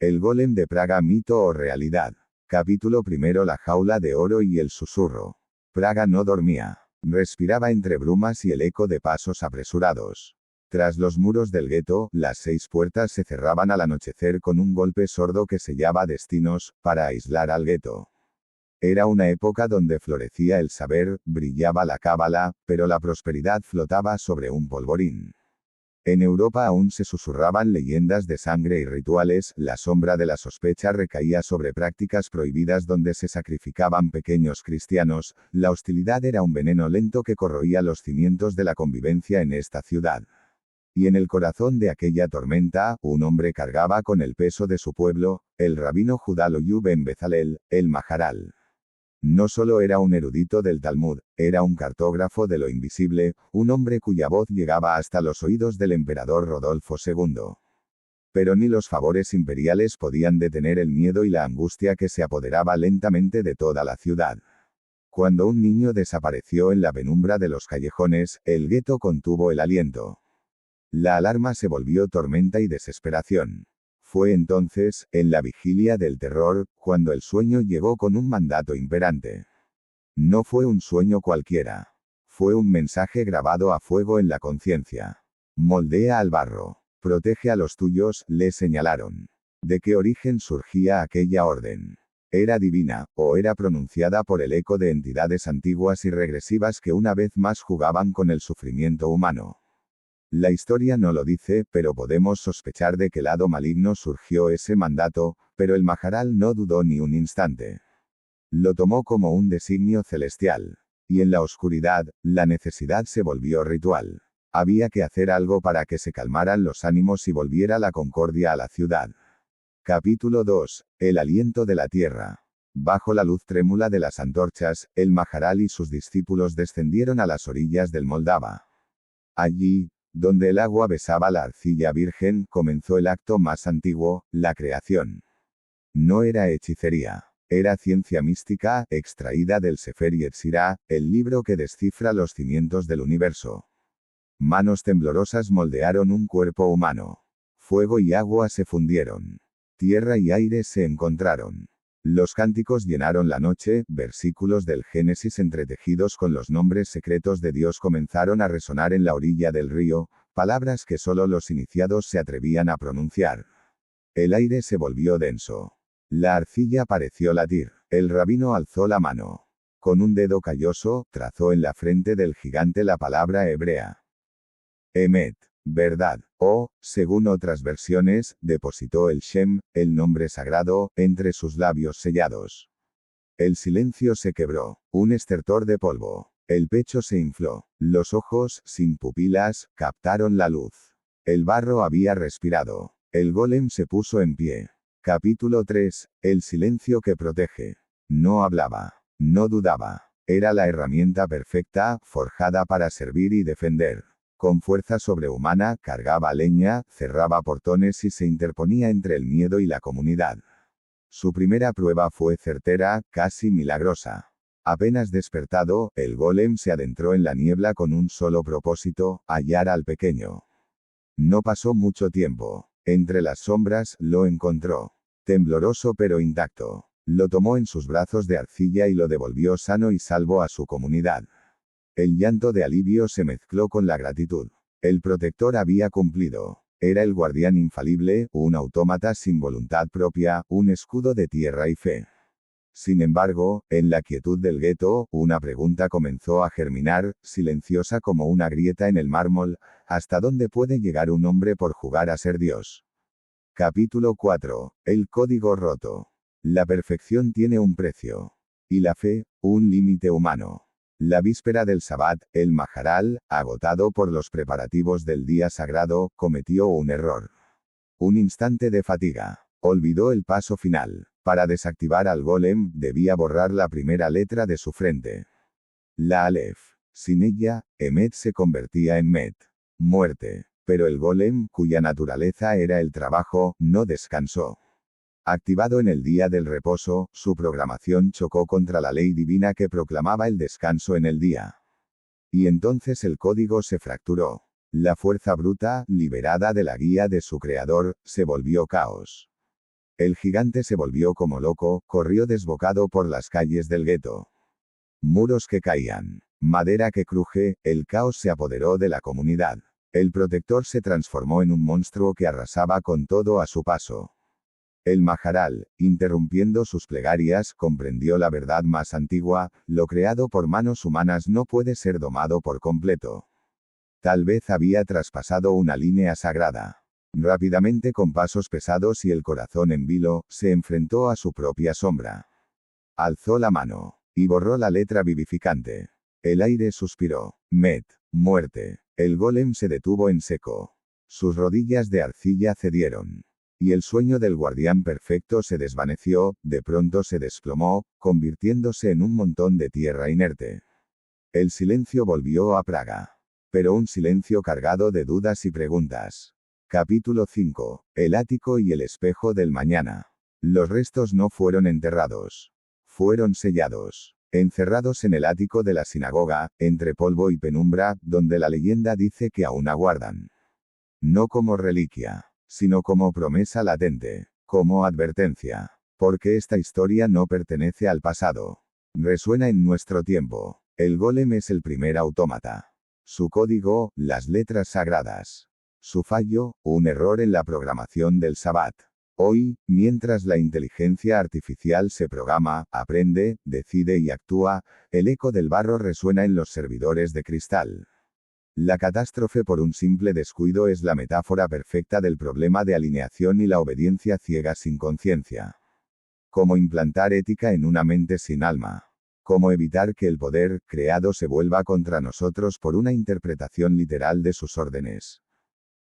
El golem de Praga, mito o realidad. Capítulo primero. La jaula de oro y el susurro. Praga no dormía. Respiraba entre brumas y el eco de pasos apresurados. Tras los muros del gueto, las 6 puertas se cerraban al anochecer con un golpe sordo que sellaba destinos, para aislar al gueto. Era una época donde florecía el saber, brillaba la cábala, pero la prosperidad flotaba sobre un polvorín. En Europa aún se susurraban leyendas de sangre y rituales, la sombra de la sospecha recaía sobre prácticas prohibidas donde se sacrificaban pequeños cristianos, la hostilidad era un veneno lento que corroía los cimientos de la convivencia en esta ciudad. Y en el corazón de aquella tormenta, un hombre cargaba con el peso de su pueblo, el rabino Judá Loyu ben Bezalel, el Maharal. No solo era un erudito del Talmud, era un cartógrafo de lo invisible, un hombre cuya voz llegaba hasta los oídos del emperador Rodolfo II. Pero ni los favores imperiales podían detener el miedo y la angustia que se apoderaba lentamente de toda la ciudad. Cuando un niño desapareció en la penumbra de los callejones, el gueto contuvo el aliento. La alarma se volvió tormenta y desesperación. Fue entonces, en la vigilia del terror, cuando el sueño llegó con un mandato imperante. No fue un sueño cualquiera. Fue un mensaje grabado a fuego en la conciencia. Moldea al barro. Protege a los tuyos, le señalaron. ¿De qué origen surgía aquella orden? ¿Era divina, o era pronunciada por el eco de entidades antiguas y regresivas que una vez más jugaban con el sufrimiento humano? La historia no lo dice, pero podemos sospechar de qué lado maligno surgió ese mandato, pero el Maharal no dudó ni un instante. Lo tomó como un designio celestial. Y en la oscuridad, la necesidad se volvió ritual. Había que hacer algo para que se calmaran los ánimos y volviera la concordia a la ciudad. Capítulo 2. El aliento de la tierra. Bajo la luz trémula de las antorchas, el Maharal y sus discípulos descendieron a las orillas del Moldava. Allí, donde el agua besaba la arcilla virgen, comenzó el acto más antiguo, la creación. No era hechicería. Era ciencia mística, extraída del Sefer Yetzirah, el libro que descifra los cimientos del universo. Manos temblorosas moldearon un cuerpo humano. Fuego y agua se fundieron. Tierra y aire se encontraron. Los cánticos llenaron la noche, versículos del Génesis entretejidos con los nombres secretos de Dios comenzaron a resonar en la orilla del río, palabras que solo los iniciados se atrevían a pronunciar. El aire se volvió denso. La arcilla pareció latir. El rabino alzó la mano. Con un dedo calloso, trazó en la frente del gigante la palabra hebrea. Emet, verdad, o, según otras versiones, depositó el Shem, el nombre sagrado, entre sus labios sellados. El silencio se quebró, un estertor de polvo. El pecho se infló. Los ojos, sin pupilas, captaron la luz. El barro había respirado. El golem se puso en pie. Capítulo 3. El silencio que protege. No hablaba. No dudaba. Era la herramienta perfecta, forjada para servir y defender. Con fuerza sobrehumana, cargaba leña, cerraba portones y se interponía entre el miedo y la comunidad. Su primera prueba fue certera, casi milagrosa. Apenas despertado, el golem se adentró en la niebla con un solo propósito, hallar al pequeño. No pasó mucho tiempo. Entre las sombras, lo encontró. Tembloroso pero intacto. Lo tomó en sus brazos de arcilla y lo devolvió sano y salvo a su comunidad. El llanto de alivio se mezcló con la gratitud. El protector había cumplido. Era el guardián infalible, un autómata sin voluntad propia, un escudo de tierra y fe. Sin embargo, en la quietud del gueto, una pregunta comenzó a germinar, silenciosa como una grieta en el mármol: ¿hasta dónde puede llegar un hombre por jugar a ser Dios? Capítulo 4. El código roto. La perfección tiene un precio. Y la fe, un límite humano. La víspera del Sabbat, el Maharal, agotado por los preparativos del día sagrado, cometió un error. Un instante de fatiga. Olvidó el paso final. Para desactivar al golem, debía borrar la primera letra de su frente. La Aleph. Sin ella, Emet se convertía en Met. Muerte. Pero el golem, cuya naturaleza era el trabajo, no descansó. Activado en el día del reposo, su programación chocó contra la ley divina que proclamaba el descanso en el día. Y entonces el código se fracturó. La fuerza bruta, liberada de la guía de su creador, se volvió caos. El gigante se volvió como loco, corrió desbocado por las calles del gueto. Muros que caían, madera que cruje, el caos se apoderó de la comunidad. El protector se transformó en un monstruo que arrasaba con todo a su paso. El Maharal, interrumpiendo sus plegarias, comprendió la verdad más antigua: lo creado por manos humanas no puede ser domado por completo. Tal vez había traspasado una línea sagrada. Rápidamente, con pasos pesados y el corazón en vilo, se enfrentó a su propia sombra. Alzó la mano y borró la letra vivificante. El aire suspiró. Met. Muerte. El golem se detuvo en seco. Sus rodillas de arcilla cedieron. Y el sueño del guardián perfecto se desvaneció, de pronto se desplomó, convirtiéndose en un montón de tierra inerte. El silencio volvió a Praga. Pero un silencio cargado de dudas y preguntas. Capítulo 5. El ático y el espejo del mañana. Los restos no fueron enterrados. Fueron sellados. Encerrados en el ático de la sinagoga, entre polvo y penumbra, donde la leyenda dice que aún aguardan. No como reliquia, sino como promesa latente, como advertencia. Porque esta historia no pertenece al pasado. Resuena en nuestro tiempo. El golem es el primer autómata. Su código, las letras sagradas. Su fallo, un error en la programación del Sabbat. Hoy, mientras la inteligencia artificial se programa, aprende, decide y actúa, el eco del barro resuena en los servidores de cristal. La catástrofe por un simple descuido es la metáfora perfecta del problema de alineación y la obediencia ciega sin conciencia. Cómo implantar ética en una mente sin alma. Cómo evitar que el poder creado se vuelva contra nosotros por una interpretación literal de sus órdenes.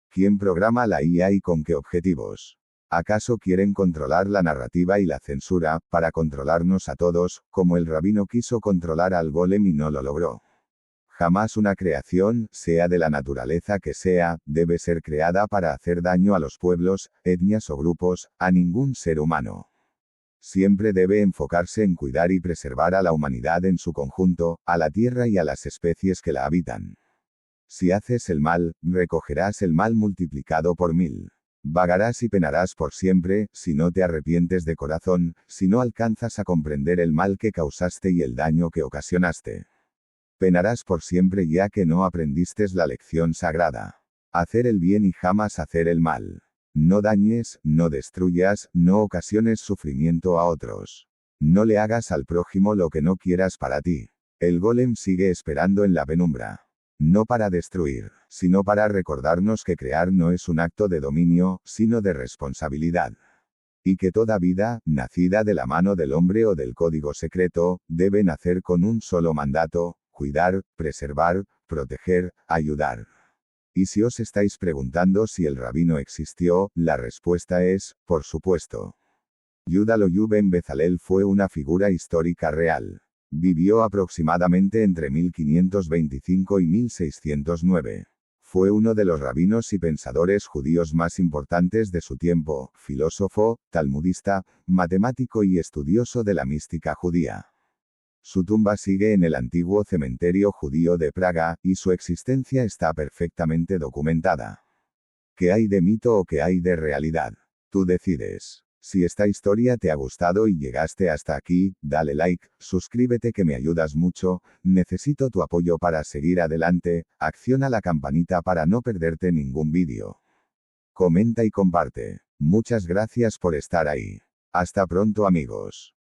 ¿Quién programa la IA y con qué objetivos? ¿Acaso quieren controlar la narrativa y la censura, para controlarnos a todos, como el rabino quiso controlar al golem y no lo logró? Jamás una creación, sea de la naturaleza que sea, debe ser creada para hacer daño a los pueblos, etnias o grupos, a ningún ser humano. Siempre debe enfocarse en cuidar y preservar a la humanidad en su conjunto, a la tierra y a las especies que la habitan. Si haces el mal, recogerás el mal multiplicado por 1000. Vagarás y penarás por siempre, si no te arrepientes de corazón, si no alcanzas a comprender el mal que causaste y el daño que ocasionaste. Penarás por siempre ya que no aprendiste la lección sagrada. Hacer el bien y jamás hacer el mal. No dañes, no destruyas, no ocasiones sufrimiento a otros. No le hagas al prójimo lo que no quieras para ti. El golem sigue esperando en la penumbra. No para destruir, sino para recordarnos que crear no es un acto de dominio, sino de responsabilidad. Y que toda vida, nacida de la mano del hombre o del código secreto, debe nacer con un solo mandato: cuidar, preservar, proteger, ayudar. Y si os estáis preguntando si el rabino existió, la respuesta es, por supuesto. Yuda Loew ben Bezalel fue una figura histórica real. Vivió aproximadamente entre 1525 y 1609. Fue uno de los rabinos y pensadores judíos más importantes de su tiempo, filósofo, talmudista, matemático y estudioso de la mística judía. Su tumba sigue en el antiguo cementerio judío de Praga, y su existencia está perfectamente documentada. ¿Qué hay de mito o qué hay de realidad? Tú decides. Si esta historia te ha gustado y llegaste hasta aquí, dale like, suscríbete que me ayudas mucho, necesito tu apoyo para seguir adelante, acciona la campanita para no perderte ningún vídeo. Comenta y comparte. Muchas gracias por estar ahí. Hasta pronto amigos.